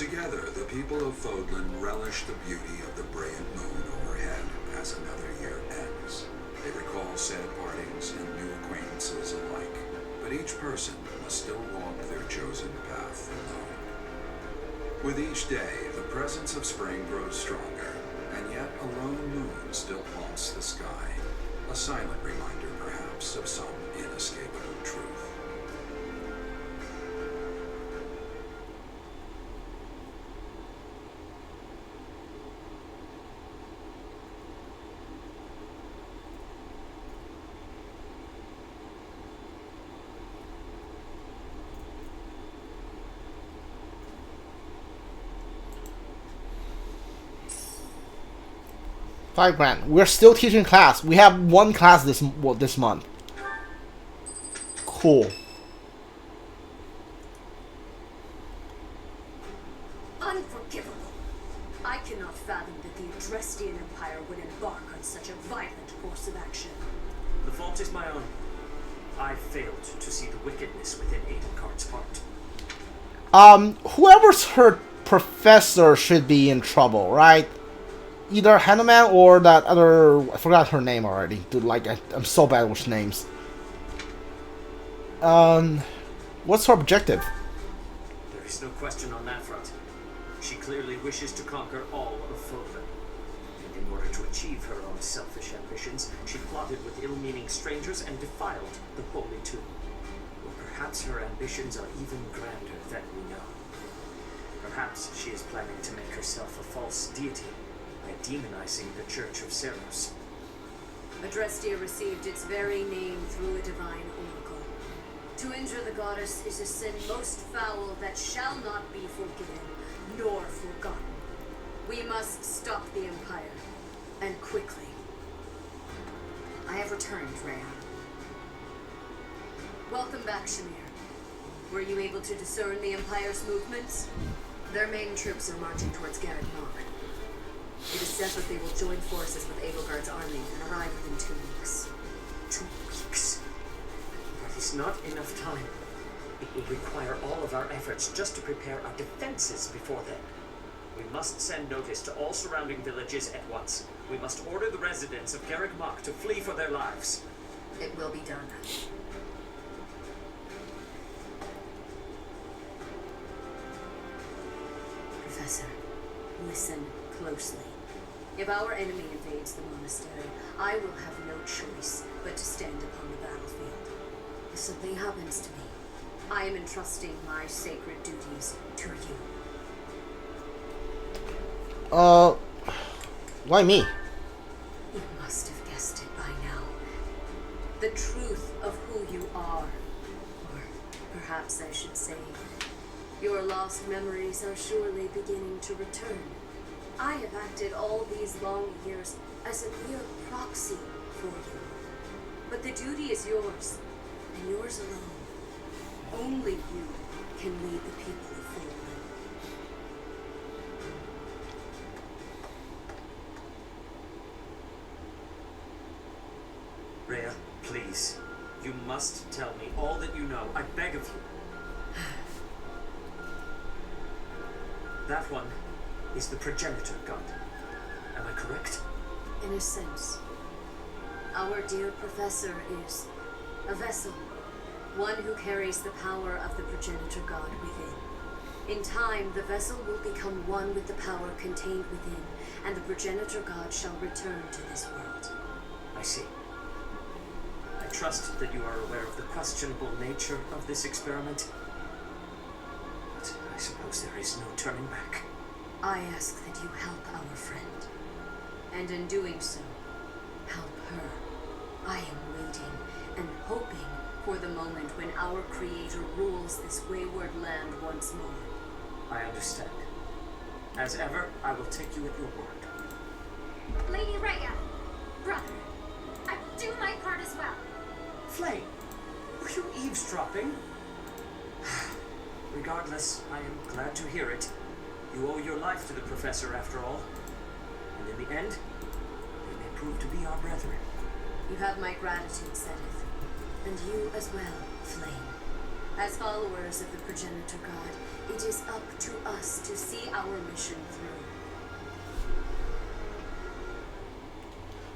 Together, the people of Fódlan relish the beauty of the brilliant moon overhead as another year ends. They recall sad partings and new acquaintances alike, but each person must still walk their chosen path alone. With each day, the presence of spring grows stronger, and yet a lone moon still haunts the sky, a silent reminder perhaps of some inescapable truth. $5,000. We're still teaching class. We have one class this month. Cool. Unforgivable. I cannot fathom that the Adrestian Empire would embark on such a violent course of action. The fault is my own. I failed to see the wickedness within Edelgard's heart. Whoever's her professor should be in trouble, right? Either Hanuman or that other... I forgot her name already. Dude, like, I'm so bad with names. What's her objective? There is no question on that front. She clearly wishes to conquer all of Fódlan. And in order to achieve her own selfish ambitions, she plotted with ill-meaning strangers and defiled the holy tomb. Or perhaps her ambitions are even grander than we know. Perhaps she is planning to make herself a false deity by demonizing the Church of Ceros. Adrestia received its very name through a divine oracle. To injure the goddess is a sin most foul that shall not be forgiven, nor forgotten. We must stop the Empire, and quickly. I have returned, Rhea. Welcome back, Shamir. Were you able to discern the Empire's movements? Their main troops are marching towards Garreg Mach. It is said that they will join forces with Edelgard's army and arrive within 2 weeks. 2 weeks? That is not enough time. It will require all of our efforts just to prepare our defenses before then. We must send notice to all surrounding villages at once. We must order the residents of Garreg Mach to flee for their lives. It will be done. Professor, listen closely. If our enemy invades the monastery, I will have no choice but to stand upon the battlefield. If something happens to me, I am entrusting my sacred duties to you. Why me? You must have guessed it by now. The truth of who you are. Or perhaps I should say, your lost memories are surely beginning to return. I have acted all these long years as a mere proxy for you. But the duty is yours, and yours alone. Only you can lead the people of Fódlan. Rhea, please. You must tell me all that you know. I beg of you. That one is the progenitor god. Am I correct? In a sense, our dear professor is a vessel, one who carries the power of the progenitor god within. In time, the vessel will become one with the power contained within, and the progenitor god shall return to this world. I see. I trust that you are aware of the questionable nature of this experiment. But I suppose there is no turning back. I ask that you help our friend, and in doing so, help her. I am waiting and hoping for the moment when our Creator rules this wayward land once more. I understand. As ever, I will take you at your word. Lady Rhea, brother, I will do my part as well. Flame, were you eavesdropping? Regardless, I am glad to hear it. You owe your life to the Professor, after all. And in the end, they may prove to be our brethren. You have my gratitude, Seth, and you as well, Flame. As followers of the progenitor god, it is up to us to see our mission through.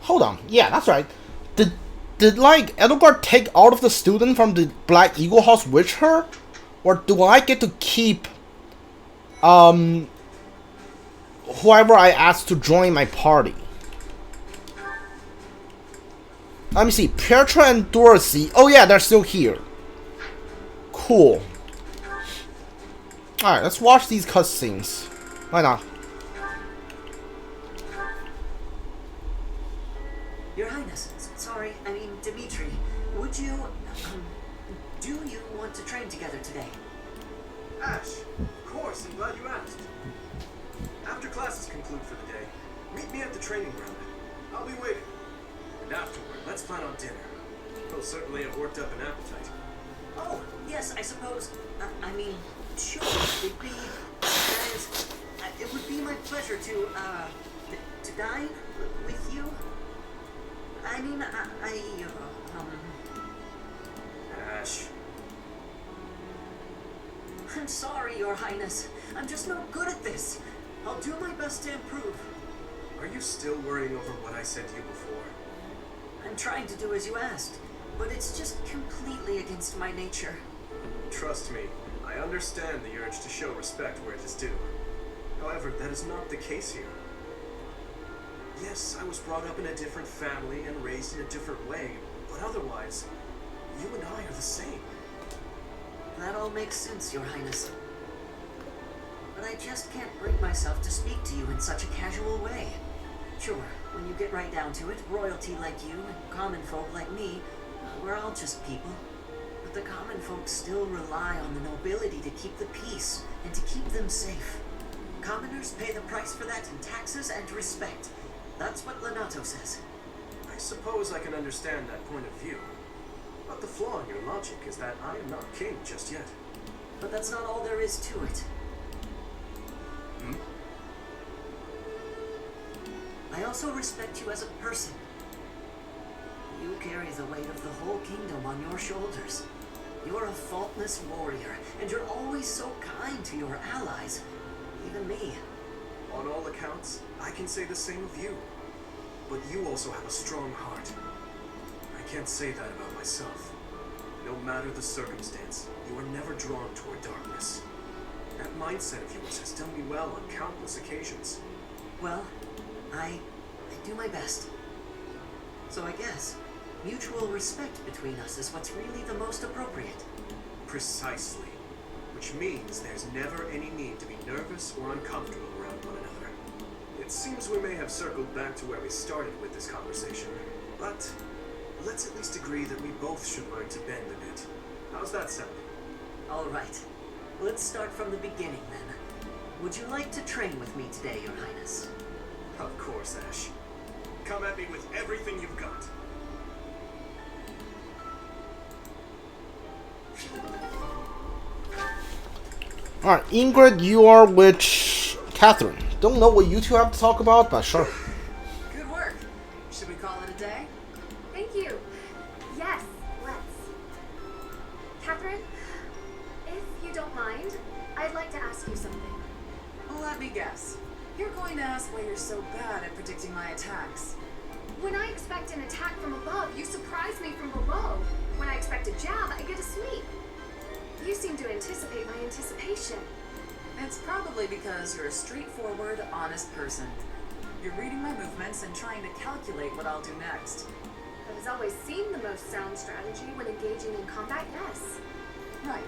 Hold on. Yeah, that's right. Did like Edelgard take all of the student from the Black Eagle House with her? Or do I get to keep whoever I asked to join my party? Let me see. Petra and Dorothy. Oh yeah, they're still here. Cool. Alright, let's watch these cutscenes. Why not? Your Highness, sorry, I mean Dimitri, would you, do you want to train together today? Ash, of course, I'm glad you asked. After classes conclude for the day, meet me at the training ground. I'll be waiting. And afterward, let's plan on dinner. You'll certainly have worked up an appetite. Oh, yes, I suppose, I mean, sure, it'd be, that is, it would be my pleasure to dine with you. I mean, Ash. I'm sorry, Your Highness. I'm just no good at this. I'll do my best to improve. Are you still worrying over what I said to you before? I'm trying to do as you asked, but it's just completely against my nature. Trust me, I understand the urge to show respect where it is due. However, that is not the case here. Yes, I was brought up in a different family and raised in a different way, but otherwise, you and I are the same. That all makes sense, Your Highness. But I just can't bring myself to speak to you in such a casual way. Sure, when you get right down to it, royalty like you and common folk like me, we're all just people. But the common folk still rely on the nobility to keep the peace and to keep them safe. Commoners pay the price for that in taxes and respect. That's what Lenato says. I suppose I can understand that point of view. But the flaw in your logic is that I am not king just yet. But that's not all there is to it. Hmm? I also respect you as a person. You carry the weight of the whole kingdom on your shoulders. You're a faultless warrior, and you're always so kind to your allies. Even me. On all accounts, I can say the same of you. But you also have a strong heart. I can't say that about myself. No matter the circumstance, you are never drawn toward darkness. That mindset of yours has done me well on countless occasions. Well, I do my best. So I guess mutual respect between us is what's really the most appropriate. Precisely. Which means there's never any need to be nervous or uncomfortable around one another. It seems we may have circled back to where we started with this conversation, but let's at least agree that we both should learn to bend a bit. How's that sound? All right. Let's start from the beginning then. Would you like to train with me today, Your Highness? Of course, Ash. Come at me with everything you've got. Alright, Ingrid, you are with Catherine. Don't know what you two have to talk about, but sure. Good work. Should we call it a day? Thank you. Yes, let's. Catherine, if you don't mind, I'd like to ask you something. Well, let me guess. You're going to ask why you're so bad at predicting my attacks. When I expect an attack from above, you surprise me from below. When I expect a jab, I get a sweep. You seem to anticipate my anticipation. It's probably because you're a straightforward, honest person. You're reading my movements and trying to calculate what I'll do next. That has always seemed the most sound strategy when engaging in combat, yes. Right.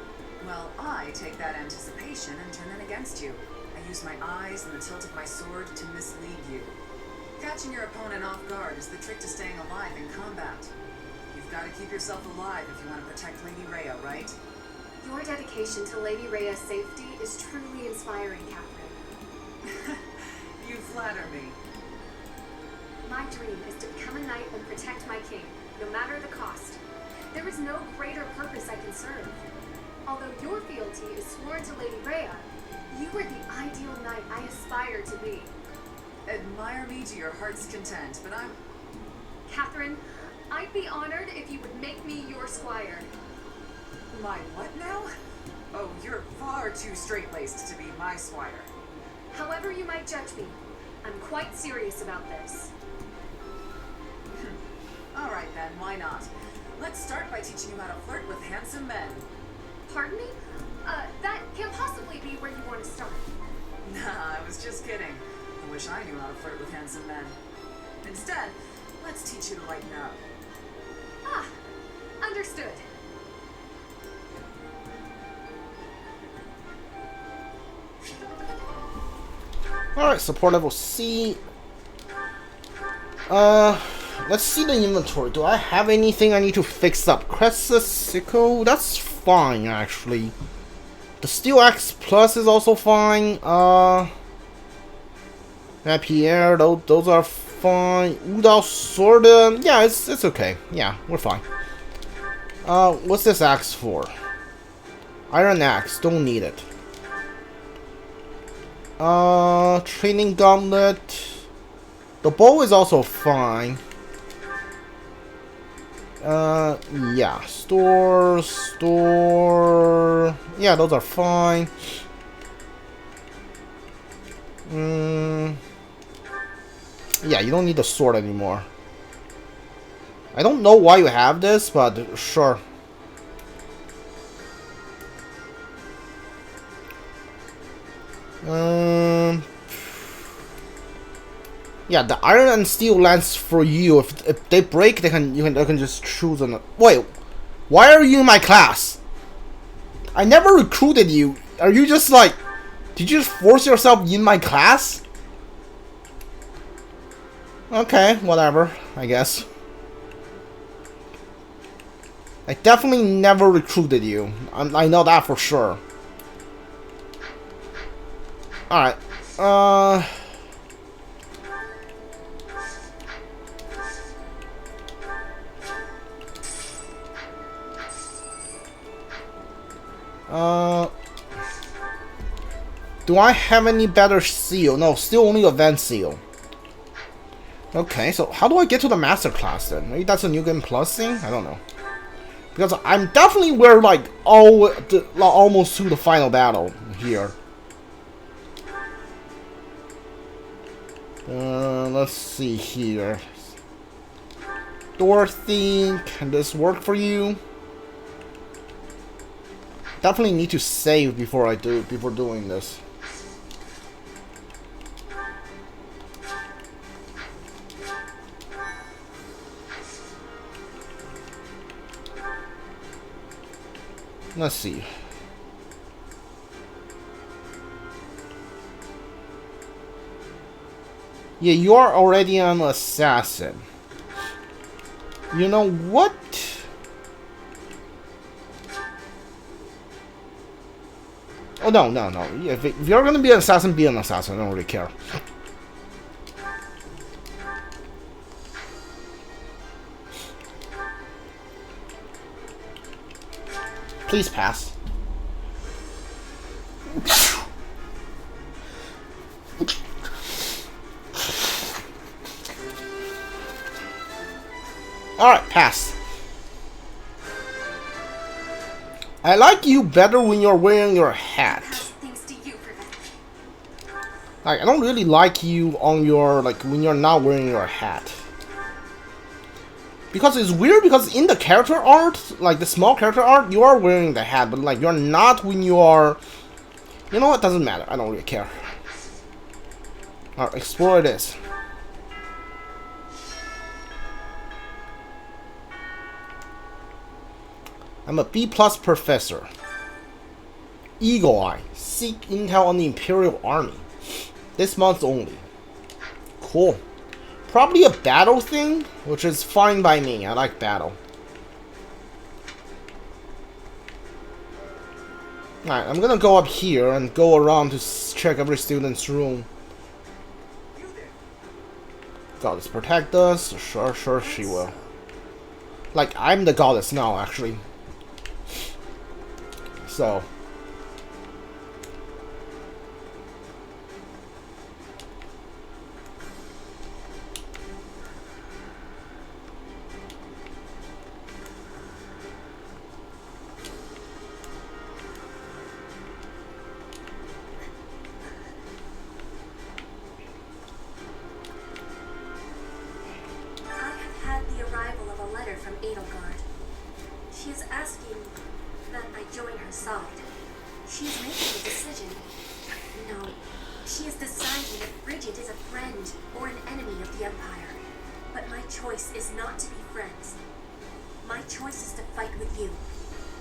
Well, I take that anticipation and turn it against you. I use my eyes and the tilt of my sword to mislead you. Catching your opponent off guard is the trick to staying alive in combat. You've got to keep yourself alive if you want to protect Lady Rhea, right? Your dedication to Lady Rhea's safety is truly inspiring, Catherine. You flatter me. My dream is to become a knight and protect my king, no matter the cost. There is no greater purpose I can serve. Although your fealty is sworn to Lady Rhea, you are the ideal knight I aspire to be. Admire me to your heart's content, but I'm... Catherine, I'd be honored if you would make me your squire. My what now? Oh, you're far too straight-laced to be my squire. However you might judge me, I'm quite serious about this. Alright then, why not? Let's start by teaching you how to flirt with handsome men. Pardon me? That can't possibly be where you want to start. Nah, I was just kidding. I wish I knew how to flirt with handsome men. Instead, let's teach you to lighten up. Ah, understood. Alright, support level C. Let's see the inventory. Do I have anything I need to fix up? Crescent Sickle? That's fine, actually. The Steel Axe Plus is also fine. Rapier, those are fine. Udao Sword, yeah, it's okay. Yeah, we're fine. What's this axe for? Iron Axe, don't need it. Training Gauntlet. The bow is also fine. Yeah, store. Yeah, those are fine. Yeah, you don't need the sword anymore. I don't know why you have this, but sure. Yeah, the iron and steel lance for you. If they break, they can just choose on. Wait, why are you in my class? I never recruited you. Are you just like? Did you just force yourself in my class? Okay, whatever. I guess. I definitely never recruited you. I know that for sure. Alright. Do I have any better seal? No, still only event seal. Okay, so how do I get to the master class then? Maybe that's a new game plus thing? I don't know. Because I'm definitely where like almost to the final battle here. Let's see here. Dorothy, can this work for you? Definitely need to save before doing this. Let's see. Yeah, you are already an assassin. You know what? Oh, no. Yeah, if you're gonna be an assassin, be an assassin. I don't really care. Please pass. Alright, pass. I like you better when you're wearing your hat. Thanks to you for that. Like, I don't really like you on your, like, when you're not wearing your hat. Because it's weird, because in the character art, like the small character art, you are wearing the hat, but like you're not when you are... You know what, doesn't matter, I don't really care. Alright, explore this. I'm a B+ professor. Eagle Eye. Seek intel on the Imperial Army. This month only. Cool. Probably a battle thing, which is fine by me. I like battle. Alright, I'm gonna go up here and go around to check every student's room. Goddess protect us. Sure she will. Like, I'm the goddess now, actually. So... asking that I join her side. She's making a decision. No, she is deciding if Bridget is a friend or an enemy of the Empire. But my choice is not to be friends. My choice is to fight with you.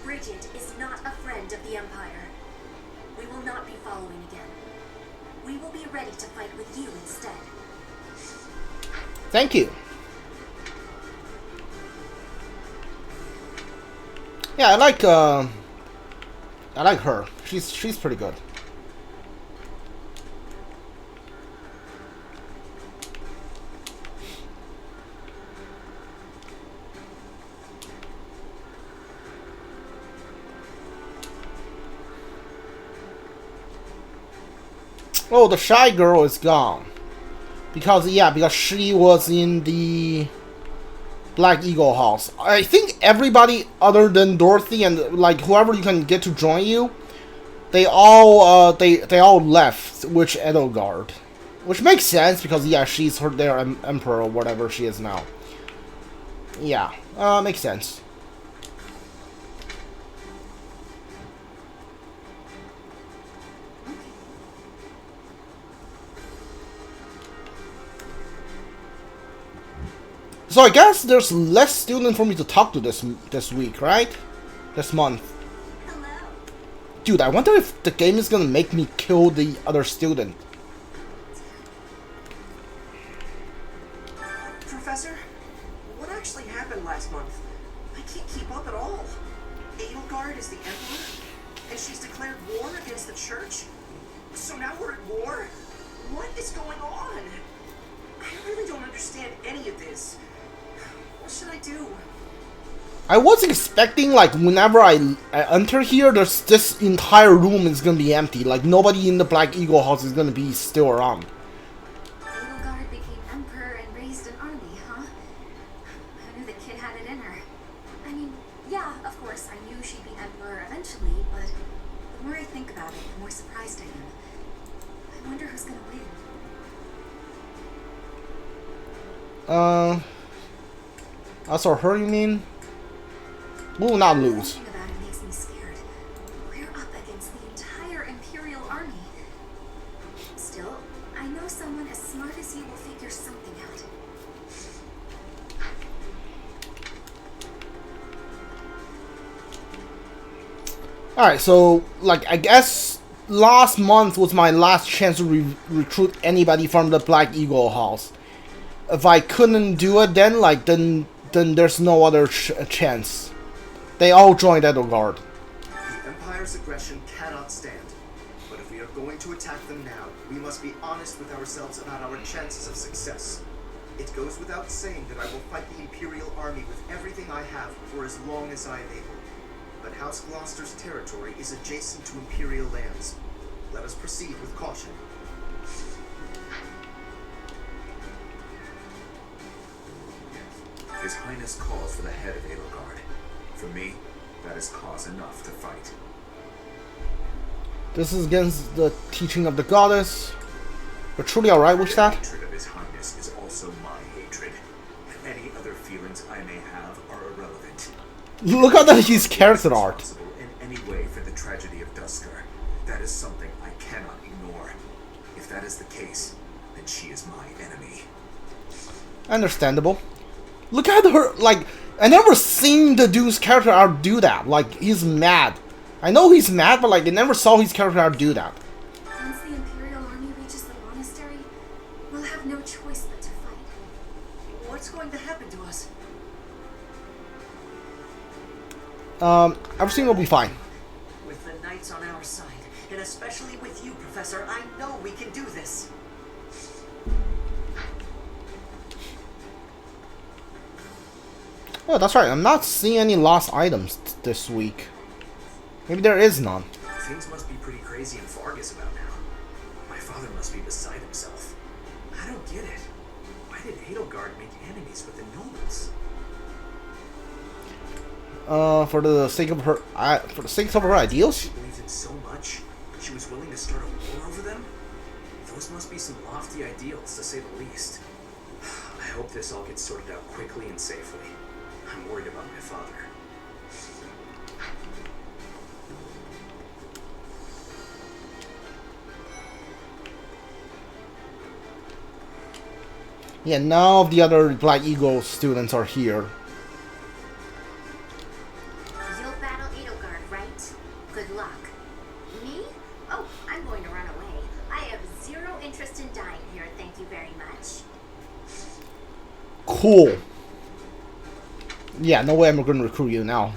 Bridget is not a friend of the Empire. We will not be following again. We will be ready to fight with you instead. Thank you. Yeah, I like her. She's pretty good. Oh, the shy girl is gone. Because she was in the Black Eagle house. I think everybody other than Dorothy and like whoever you can get to join you, they all left, which Edelgard. Which makes sense because she's their emperor or whatever she is now. Yeah, makes sense. So I guess there's less students for me to talk to this week, right? This month. Hello. Dude, I wonder if the game is gonna make me kill the other student. Professor, what actually happened last month? I can't keep up at all. Edelgard is the Emperor, and she's declared war against the Church? So now we're at war? What is going on? I really don't understand any of this. What should I do? I was expecting like whenever I enter here, this entire room is gonna be empty. Like nobody in the Black Eagle house is gonna be still around. Edelgard became emperor and raised an army, huh? I knew the kid had it in her. I mean, yeah, of course, I knew she'd be emperor eventually, but the more I think about it, the more surprised I am. I wonder who's gonna win. Us or her, you mean? We will not lose. Thinking about it makes me scared. We're up against the entire Imperial army. Still, I know someone as smart as you will figure something out. Alright, so, like, I guess last month was my last chance to recruit anybody from the Black Eagle house. If I couldn't do it then, like, then there's no other chance. They all joined Edelgard. The Empire's aggression cannot stand. But if we are going to attack them now, we must be honest with ourselves about our chances of success. It goes without saying that I will fight the Imperial army with everything I have for as long as I am able. But House Gloucester's territory is adjacent to Imperial lands. Let us proceed with caution. His Highness calls for the head of Edelgard. For me, that is cause enough to fight. This is against the teaching of the goddess. But truly alright with that? Hatred of His Highness is also my hatred. Any other feelings I may have are irrelevant. Look at his character art. Responsible in any way for the tragedy of Duscar. That is something I cannot ignore. If that is the case, then she is my enemy. Understandable. Look at her, like, I never seen the dude's character art do that. Like, he's mad. I know he's mad, but like, I never saw his character art do that. Once the Imperial army reaches the monastery, we'll have no choice but to fight. What's going to happen to us? Everything will be fine. With the knights on our side, and especially with you, Professor, I know we can do this. Oh, that's right. I'm not seeing any lost items this week. Maybe there is none. Things must be pretty crazy in Fargus about now. My father must be beside himself. I don't get it. Why did Edelgard make enemies with the nobles? For the sake of her ideals. She believed in so much. She was willing to start a war over them. Those must be some lofty ideals, to say the least. I hope this all gets sorted out quickly and safely. I'm worried about my father. Yeah, none of the other Black Eagle students are here. You'll battle Edelgard, right? Good luck. Me? Oh, I'm going to run away. I have zero interest in dying here, thank you very much. Cool. Yeah, no way I'm gonna recruit you now.